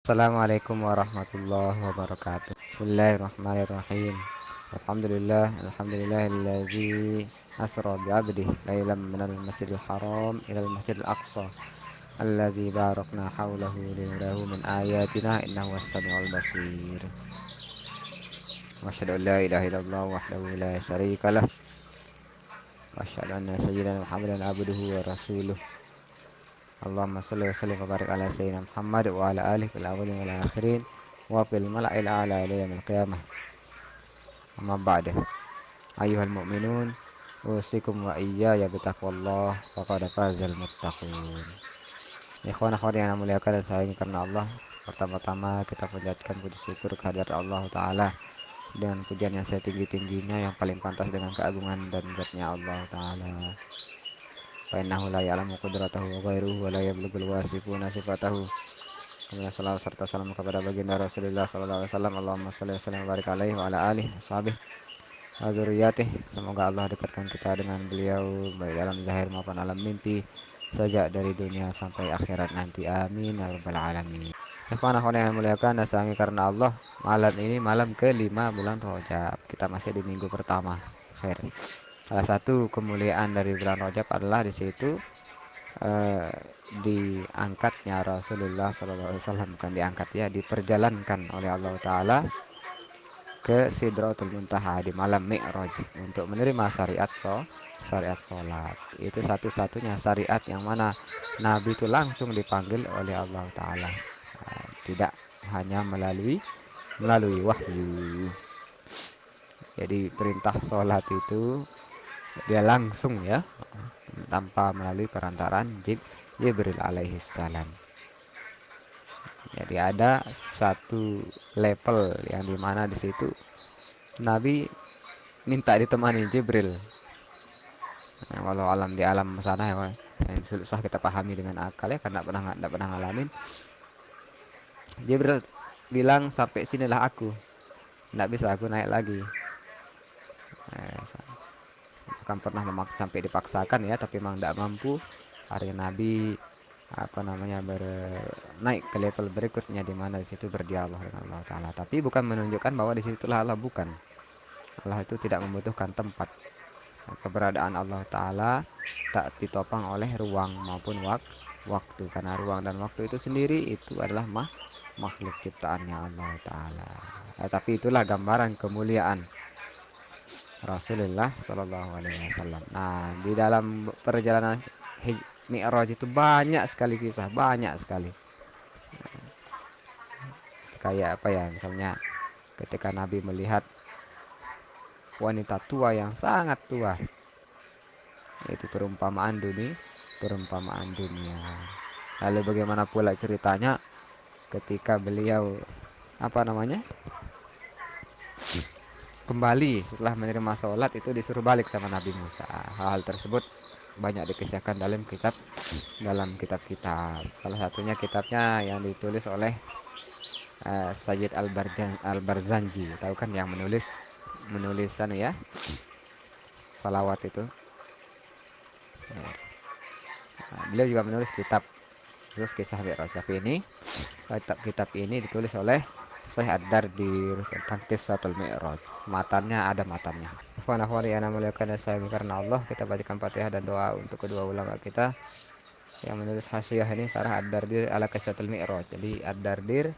Assalamualaikum warahmatullahi wabarakatuh. Bismillahirrahmanirrahim. Alhamdulillahillazi asra bi'abdihi lailam minal masjidil haram ilal masjidil aqsa allazi barakna haulahu linurahu min ayatina innahu was-sami'ul basir. Wa asyhadu an la ilaha illallah wahdahu la syarikalah wa asyhadu anna sayyidina Muhammadan abduhu wa rasuluh. Allahumma shalli wa sallim wa barik ala sayyidina Muhammad wa ala alihi fil awwalin wal akhirin wa fil mala'il a'la ila yaumil qiyamah. Amma ba'da. Ayyuhal mu'minun, usikum wa iyaya bitaqwallah faqad fazal muttaqun. Ikhwan akhwat yang muliakan dan sayangi karena Allah, pertama-tama kita panjatkan puji syukur kehadirat Allah Ta'ala dengan pujian yang setinggi-tingginya yang paling pantas dengan keagungan dan zatnya Allah Ta'ala. Fa innahu la ya'lamu qudratahu wa ghairuhu wa la yablughul wasifuna sifatahu. Kemudian salawat serta salam kepada baginda Rasulullah sallallahu alaihi wasallam. Allahumma shalli wa sallim wa barik alaihi wa ala alihi washabihi wa dzurriyyatihi. Semoga Allah dekatkan kita dengan beliau baik dalam zahir maupun alam mimpi, sejak dari dunia sampai akhirat nanti. Amin ya rabbal alamin. Ikhwan yang muliakan dan sayangi karena Allah, malam ini malam ke-5 bulan Rajab. Kita masih di minggu pertama. Khair. Salah satu kemuliaan dari bulan Rajab adalah di situ diangkatnya Rasulullah SAW, bukan diangkat ya, diperjalankan oleh Allah Ta'ala ke Sidratul Muntaha di malam Mi'raj untuk menerima syariat sholat. Itu satu-satunya syariat yang mana Nabi itu langsung dipanggil oleh Allah Ta'ala, tidak hanya melalui wahyu. Jadi perintah sholat itu dia langsung ya, tanpa melalui perantaraan Jibril alaihi salam. Jadi ada satu level yang dimana di situ Nabi minta ditemani Jibril. Walau alam di alam sana ya, yang susah kita pahami dengan akal ya, karena tidak pernah ngalamin. Jibril bilang, sampai sinilah aku, tidak bisa aku naik lagi. Bukan pernah sampai dipaksakan ya, tapi memang tidak mampu. Akhirnya Nabi naik ke level berikutnya, di mana di situ berdialog dengan Allah Ta'ala. Tapi bukan menunjukkan bahwa di situlah Allah, bukan. Allah itu tidak membutuhkan tempat. Keberadaan Allah Ta'ala tak ditopang oleh ruang maupun waktu, karena ruang dan waktu itu sendiri itu adalah makhluk ciptaannya Allah Ta'ala. Tapi itulah gambaran kemuliaan Rasulullah Shallallahu Alaihi Wasallam. Nah, di dalam perjalanan Mi'raj itu banyak sekali kisah, banyak sekali. Kayak apa ya, misalnya ketika Nabi melihat wanita tua yang sangat tua, itu perumpamaan dunia. Lalu bagaimana pula ceritanya ketika beliau kembali setelah menerima sholat, itu disuruh balik sama Nabi Musa. Hal tersebut banyak dikisahkan dalam kitab-kitab. Salah satunya kitabnya yang ditulis oleh Sayyid Al-Barzanji, tahu kan, yang menulis ya, salawat itu. Beliau juga menulis kitab khusus kisah Mi'raj. Tapi ini kitab ini ditulis oleh Syekh Ad-Dardir tentang Qissatul Mi'raj. Matannya ada matannya. Akhwan-akhwani yang muliakan dan sayangi karena Allah, kita bacakan Fatihah dan doa untuk kedua ulama kita yang menulis hasyiah ini, Syarah Ad-Dardir ala Qissatul Mi'raj. Jadi Ad-Dardir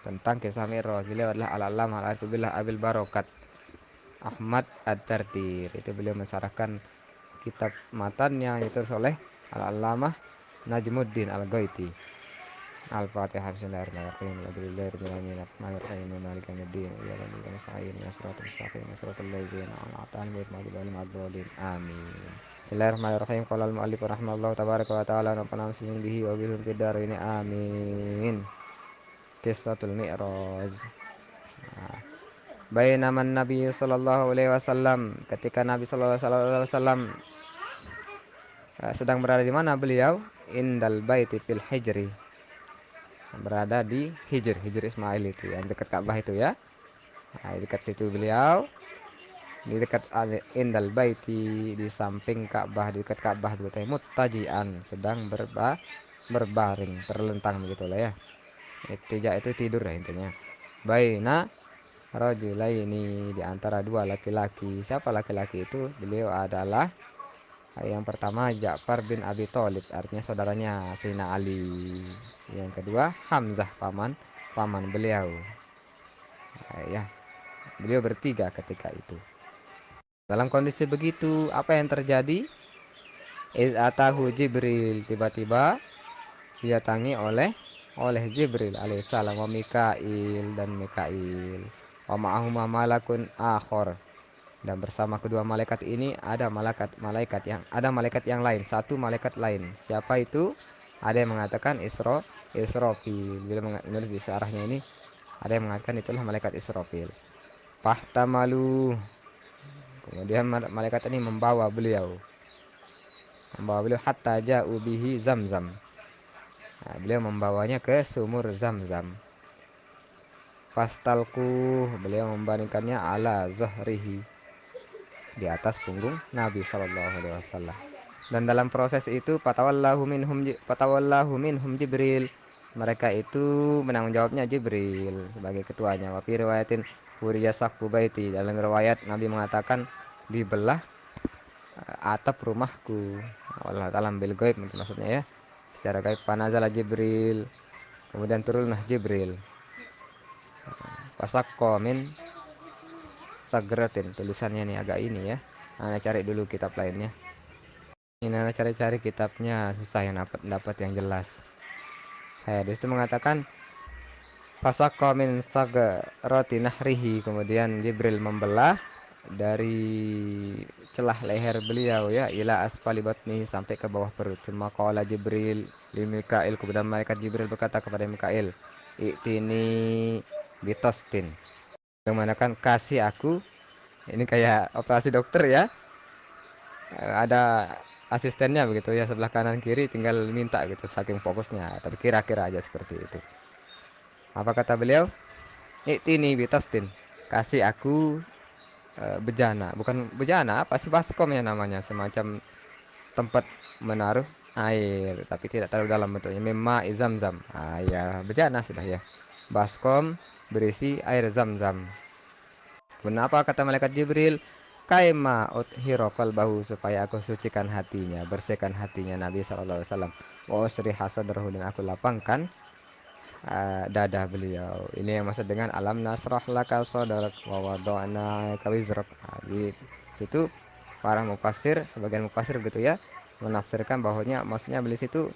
tentang kisah Mi'raj. Beliau adalah Al-Allamah Al-Arifillah Abil Barokat Ahmad Ad-Dardir. Itu beliau mensyarahkan kitab matan yang ditulis oleh Al-Allamah Najmuddin Al-Ghaiti. Al-Fatihah. Bismillahirrahmanirrahim. Alhamdulillahirabbil alamin. Arrahmanirrahim. Maliki yaumiddin. Iyyaka na'budu wa nasta'in. Ihdinas siratal mustaqim. Siratal ladzina an'amta 'alaihim ghairil maghdubi 'alaihim waladdallin. Amin. Bismillahirrahmanirrahim. Qala al-mu'allif rahimahullahu tabaraka wa ta'ala wa nafa'ana muslimin bihi wa bihim fid dharain. Amin. Qissatul Mi'raj. Bainama Nabi sallallahu alaihi wasallam, ketika Nabi sallallahu alaihi wasallam sedang berada di mana beliau? Indal baiti fil hijri, berada di Hijr Ismail, itu yang dekat Ka'bah itu ya. Nah, dekat situ beliau, di dekat indal baiti, di samping Ka'bah, di dekat Ka'bah betul, muttajian, sedang berbaring, terlentang begitu lah ya. Ittija itu tidur ya intinya. Baina rajulaini, di antara dua laki-laki. Siapa laki-laki itu? Beliau adalah yang pertama Ja'far bin Abi Thalib, artinya saudaranya Sayyidina Ali. Yang kedua Hamzah, paman beliau. Ya, beliau bertiga ketika itu. Dalam kondisi begitu, apa yang terjadi? Atahu Jibril, tiba-tiba didatangi oleh Jibril alaihissalam, wa Mikail dan Mikail, wa ma'ahuma malakun akhor, dan bersama kedua malaikat ini ada malaikat yang lain, satu malaikat lain. Siapa itu? Ada yang mengatakan Israfil. Bila menulis di syarahnya ini, ada yang mengatakan itulah malaikat Israfil. Fahtamalu, kemudian malaikat ini membawa beliau hatta ja'u bihi Zamzam. Nah, beliau membawanya ke sumur Zamzam. Fastalku, beliau membandingkannya ala zohrihi, di atas punggung Nabi Shallallahu Alaihi Wasallam. Dan dalam proses itu fatawallahu minhum Jibril, mereka itu menanggung jawabnya Jibril sebagai ketuanya. Wa fi riwayatin furiya saqfu baiti, dalam riwayat Nabi mengatakan dibelah atap rumahku. Allah taala bil gaib maksudnya ya, secara gaib. Panazala Jibril, kemudian turunlah Jibril. Pasakko min sagratin, tulisannya nih agak ini ya. Anda cari dulu kitab lainnya. Ini Anda cari-cari kitabnya, susah yang dapat yang jelas. Di situ mengatakan pasakko min sagrati nahrihi, kemudian Jibril membelah dari celah leher beliau ya, ila asfali batni, sampai ke bawah perut. Cuma qala Jibril li Mikail, kemudian malaikat Jibril berkata kepada Mikail, i'tini bitostin, yang mana kan kasih aku, ini kayak operasi dokter ya, ada asistennya begitu ya, sebelah kanan kiri tinggal minta gitu saking fokusnya, tapi kira-kira aja seperti itu. Apa kata beliau? I'tini bitostin, kasih aku bejana, bukan bejana, apa sih, baskom ya namanya, semacam tempat menaruh air tapi tidak terlalu dalam bentuknya, memma Zamzam. Ya bejana sudah ya, baskom berisi air Zamzam. Kenapa kata malaikat Jibril? Kaima uthiro qalbahu, supaya aku sucikan hatinya, bersihkan hatinya Nabi SAW. Wa usri hasadrahu, dan aku lapangkan dada beliau. Ini yang maksud dengan alam nasrah laka sadrak wa wada'na ka wizrak. Di situ para mufassir, sebagian mufassir gitu ya, menafsirkan bahwanya maksudnya beli situ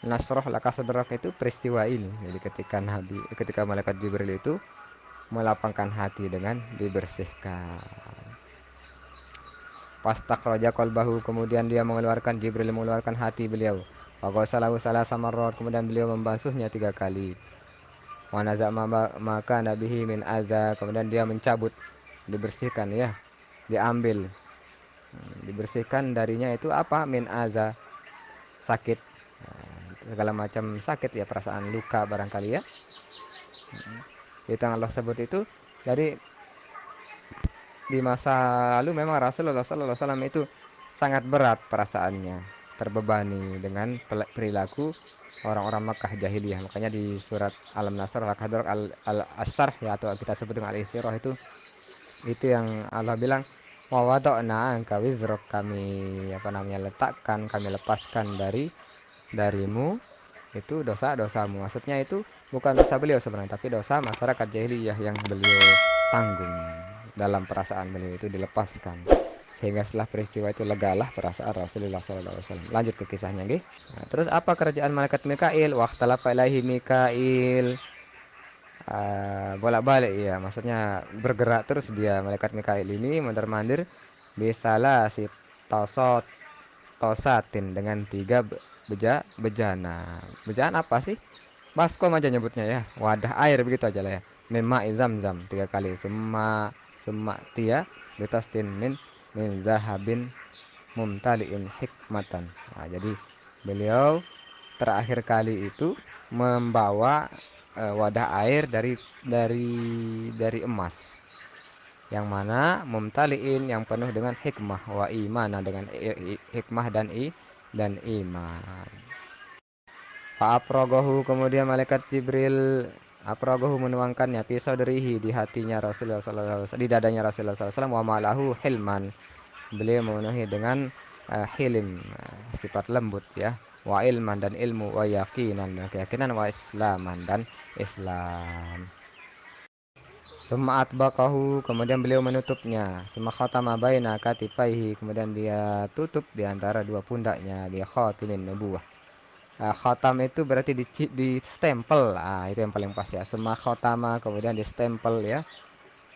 nasrah laka sadrak itu peristiwa ini. Jadi ketika malaikat Jibril itu melapangkan hati dengan dibersihkan. Fastakhraja qalbahu, kemudian dia mengeluarkan, Jibril mengeluarkan hati beliau. Wa ghasalahu salasa marrat, kemudian beliau membasuhnya 3 kali. Wa naza maka nabihi min adza, kemudian dia mencabut, dibersihkan ya, diambil, dibersihkan darinya itu apa? Min adza, sakit, segala macam sakit ya, perasaan luka barangkali ya, itu yang Allah sebut itu. Jadi di masa lalu memang Rasulullah SAW itu sangat berat perasaannya, terbebani dengan perilaku orang-orang Makkah jahiliyah. Makanya di surat Al-Nasr Al-Asyarh ya, atau kita sebut dengan Al-Isyrah, itu yang Allah bilang, wa wada'na anka wizrak, kami letakkan, kami lepaskan darimu itu dosa-dosamu. Maksudnya itu bukan dosa beliau sebenarnya, tapi dosa masyarakat jahiliyah yang beliau tanggung dalam perasaan beliau itu dilepaskan, sehingga setelah peristiwa itu legalah perasaan Rasulullah SAW. Lanjut ke kisahnya nggih. Nah, terus apa kerjaan malaikat Mikail? Waqtalafa ilaihi Mikail, bolak-balik ya, maksudnya bergerak terus dia malaikat Mikail ini mondar-mandir, bisalah si tosatin, dengan 3 bejana. Bejana apa sih? Baskom aja nyebutnya ya, wadah air begitu aja lah ya. Memma Zamzam 3 kali, summa tia bitastin min zahabin mumtaliin hikmatan. Nah, jadi beliau terakhir kali itu membawa wadah air dari emas, yang mana mumtaliin, yang penuh dengan hikmah, wa imana, dengan hikmah dan iman. Fa'afrogohu, kemudian malaikat Jibril afrogohu menuangkannya pisau derihi di hatinya Rasulullah SAW, di dadanya Rasulullah SAW. Wa malahu hilman, beliau memenuhi dengan hilim, sifat lembut ya. Wa ilman, dan ilmu. Wa yakinan, dan keyakinan. Wa islaman, dan Islam. Summa atbaqahu, kemudian beliau menutupnya. Summa khatama baina katifaihi, kemudian dia tutup di antara dua pundaknya, dia khatimin nubuwah. Khatam itu berarti di stempel. Itu yang paling pas ya. Summa khatama, kemudian di stempel ya.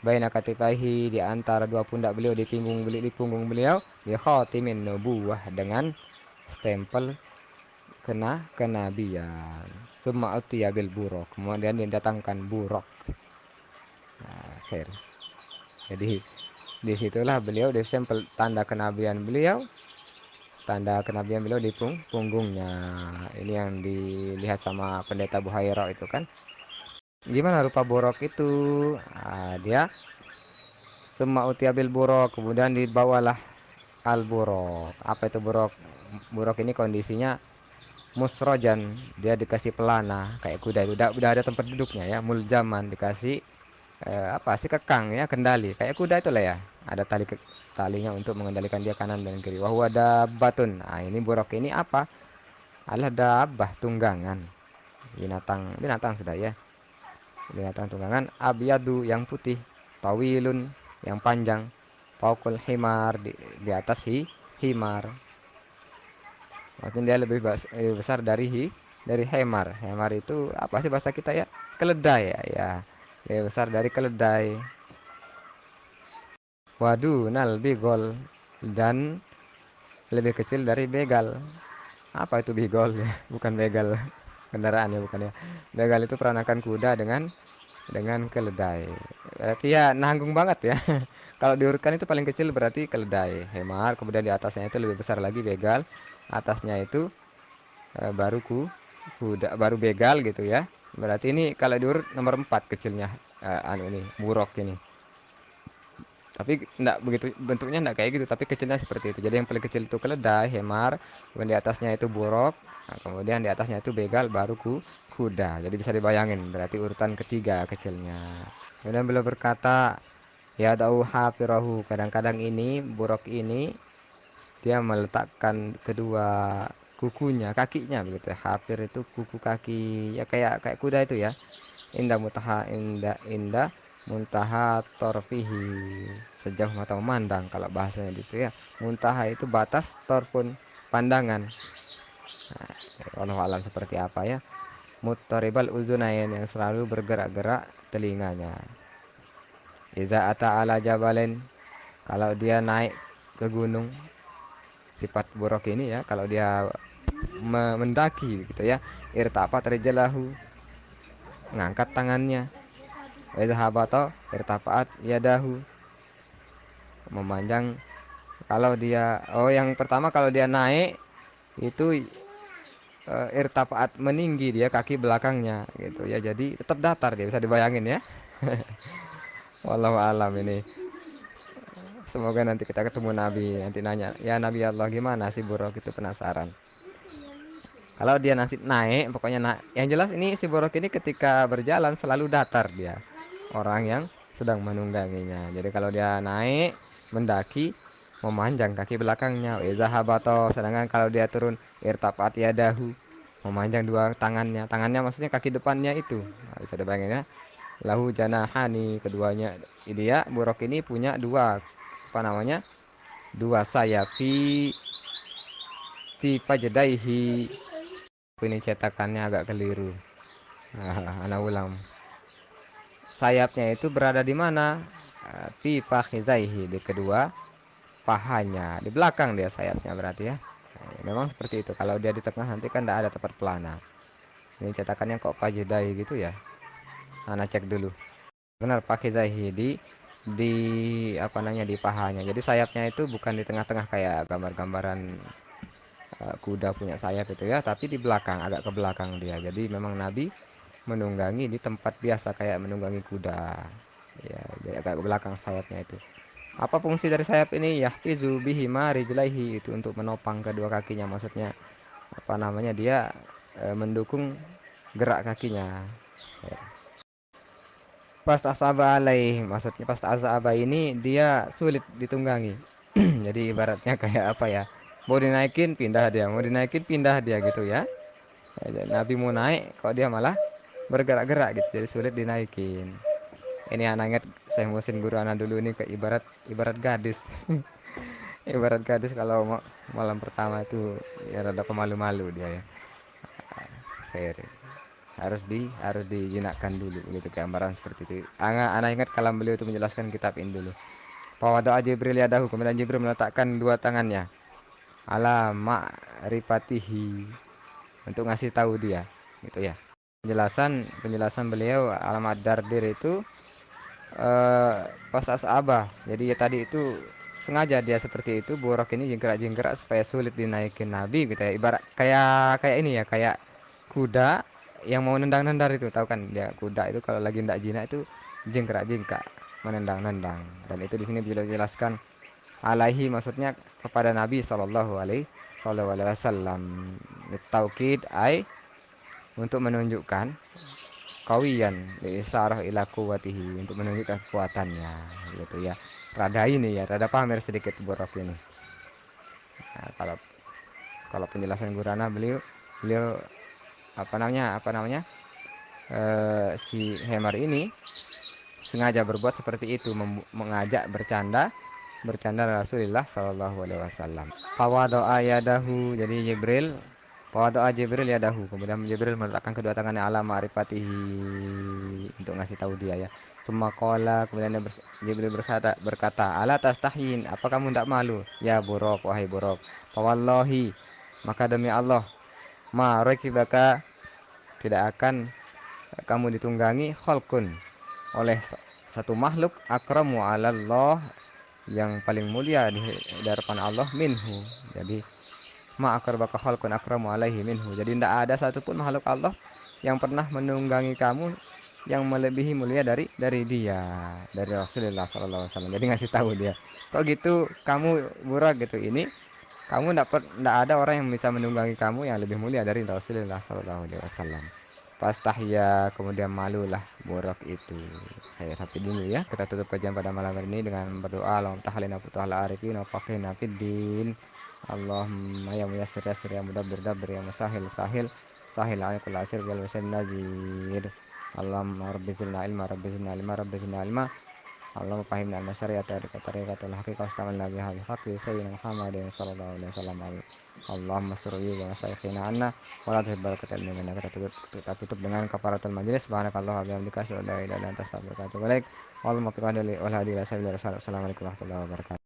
Baina katifaihi, di antara dua pundak beliau, di punggung beliau, dia khatimin nubuwah, dengan stempel kenabian. Summa utiya bil buraq, kemudian didatangkan buraq. Akhir. Jadi disitulah beliau disempel tanda kenabian beliau, di punggungnya. Ini yang dilihat sama pendeta Buhairah itu kan. Gimana rupa borok itu? Dia summa utiabil borok, kemudian dibawalah al borok. Apa itu borok? Borok ini kondisinya musrojan, dia dikasih pelana kayak kuda itu, udah ada tempat duduknya ya. Muljaman, dikasih apa sih, kekang ya, kendali kayak kuda itu lah ya. Ada talinya untuk mengendalikan dia kanan dan kiri. Wahwa batun. Ini borok ini apa? Adalah dabah, tunggangan, binatang binatang sudah ya, binatang tunggangan. Abyadu, yang putih. Tawilun, yang panjang. Faukul himar, di atas himar. Maksudnya dia lebih besar dari hemar. Hemar itu apa sih bahasa kita ya? Keledai ya, ya. Lebih besar dari keledai. Wadunal bigol, dan lebih kecil dari begal. Apa itu bigol ya? Bukan begal kendaraan ya, bukan ya. Begal itu peranakan kuda dengan keledai. Berarti ya nanggung banget ya. Kalau diurutkan itu paling kecil berarti keledai, hemar, kemudian di atasnya itu lebih besar lagi begal, atasnya itu baru kuda, baru begal gitu ya. Berarti ini kalau diurut nomor 4 kecilnya, ini buruk ini. Tapi enggak begitu bentuknya, enggak kayak gitu, tapi kecilnya seperti itu. Jadi yang paling kecil itu keledai, hemar, kemudian di atasnya itu buruk, kemudian di atasnya itu begal, baru kuda. Jadi bisa dibayangin berarti urutan ketiga kecilnya. Kemudian beliau berkata, ya da'u hafirahu, kadang-kadang ini buruk ini dia meletakkan kedua kukunya, kakinya begitu ya. Hafir itu kuku kaki ya, kayak kuda itu ya. Indah muntaha torfihi, sejauh mata memandang kalau bahasanya gitu ya. Muntaha itu batas, torpun pandangan. Allah alam seperti apa ya. Muttaribal uzunain, yang selalu bergerak-gerak telinganya. Iza ata ala jabalin, kalau dia naik ke gunung. Sifat buruk ini ya, kalau dia mendaki gitu ya. Irtapat rijlahu, ngangkat tangannya. Wa idza habata irtafaat yadahu, memanjang. Kalau dia, yang pertama kalau dia naik itu irtafaat, meninggi dia kaki belakangnya gitu ya. Jadi tetap datar dia, bisa dibayangin ya. Wallahu alam ini. Semoga nanti kita ketemu Nabi, nanti nanya, ya Nabi Allah gimana sih buruk itu, penasaran. Kalau dia nanti naik, pokoknya yang jelas ini si borok ini ketika berjalan selalu datar dia, orang yang sedang menungganginya. Jadi kalau dia naik mendaki, memanjang kaki belakangnya. Izahabato, sedangkan kalau dia turun, irtapat yadahu, memanjang dua tangannya. Tangannya maksudnya kaki depannya itu. Bisa dibayangin ya. Lahu janahani, keduanya dia borok ini punya dua, apa namanya? Dua sayap, fi pajedaihi. Ini cetakannya agak keliru. Anak ulang. Sayapnya itu berada di mana? Fi fakhizaihi, di kedua pahanya. Di belakang dia sayapnya berarti ya. Memang seperti itu. Kalau dia di tengah nanti kan tidak ada tempat pelana. Ini cetakannya kok fakhizaihi gitu ya. Anak cek dulu. Benar, fakhizaihi, di apa namanya, di pahanya. Jadi sayapnya itu bukan di tengah-tengah kayak gambar-gambaran kuda punya sayap itu ya, tapi di belakang, agak ke belakang dia. Jadi memang Nabi menunggangi di tempat biasa kayak menunggangi kuda ya, jadi agak ke belakang sayapnya itu. Apa fungsi dari sayap ini? Yahfizu bihima rijlaihi, itu untuk menopang kedua kakinya, maksudnya apa namanya, dia mendukung gerak kakinya. Pas asaba alaih, maksudnya pas asaba ini dia sulit ditunggangi. Jadi ibaratnya kayak apa ya? Mau dinaikin pindah dia, mau dinaikin pindah dia gitu ya. Nabi mau naik, kok dia malah bergerak-gerak gitu, jadi sulit dinaikin. Ini anak ingat saya Musin guru anak dulu ini ke ibarat ibarat gadis. Ibarat gadis kalau malam pertama itu ya rada pemalu-malu dia ya. Fair. Harus dijinakkan dulu gitu gambaran seperti itu. Anak ingat kalau beliau itu menjelaskan kitab ini dulu. Fawada'a Jibril yadahu, kemudian Jibril meletakkan dua tangannya ala ma'rifatihi, untuk ngasih tahu dia gitu ya. Penjelasan beliau alamat dardir itu pas asabah. Jadi ya tadi itu sengaja dia seperti itu, borok ini jingkrak-jingkrak supaya sulit dinaikin Nabi gitu ya. Ibarat kayak ini ya, kayak kuda yang mau nendang-nendang itu, tahu kan dia kuda itu kalau lagi ndak jinak itu jingkrak-jingkrak menendang-nendang. Dan itu di sini beliau jelaskan alaihi, maksudnya kepada Nabi SAW, taukid ai, untuk menunjukkan kawiyan isyarah ila kuwatihi, untuk menunjukkan kekuatannya gitu ya. Rada ini ya, rada pamer sedikit borok ini. Nah, kalau penjelasan Gurana, beliau apa namanya si Hemar ini sengaja berbuat seperti itu, mengajak bercanda Rasulullah Shallallahu Alaihi Wasallam. Fawadoa yadahu, jadi Fawadoa Jibril yadahu, kemudian Jibril meletakkan kedua tangannya ala ma'rifatihi, untuk ngasih tahu dia ya. Cuma kola, kemudian Jibril berkata, ala tastahyin, apa kamu tidak malu ya Burok, wahai Burok. Fawallahi, maka demi Allah, ma rakibaka, tidak akan kamu ditunggangi, kholkun, oleh satu makhluk, akramu alallah, yang paling mulia di hadapan Allah, minhu. Jadi ma'akarbaka khalqun akramu alaihi minhu, jadi tidak ada satupun makhluk Allah yang pernah menunggangi kamu yang melebihi mulia dari dia, dari Rasulullah SAW. Jadi ngasih tahu dia, kok gitu kamu Burak gitu, ini kamu tidak ada orang yang bisa menunggangi kamu yang lebih mulia dari Rasulullah SAW. Pas tahya, kemudian malulah Burak itu. Kayak sampai dulu ya, kita tutup kajian pada malam hari ini dengan berdoa, Allahumma tahlina futuhal arifin wa faqihna fid din. Allahumma ya muyassir yassir, ya mudabbir dabbir, ya musahil sahil sahil alikul asir bil wasil najir. Allahumma rabbi zidna ilma, rabbi zidna ilma, rabbi zidna ilma. Allahumma fahimna al-masyari'at tariqatul haqiqah wastamalna biha bihaqi sayyidina Muhammadin sallallahu alaihi wasallam. Allahumma surri wa syaikina anna wa la tuhibal katal minna. Kita tutup dengan kafaratul majlis. Subhanakallah wa bihamdika asyhadu an la ilaha illa anta astaghfiruka wa atubu ilaik. Allahumma fiqhna li wal hadi wa sallallahu. Assalamualaikum warahmatullahi wabarakatuh.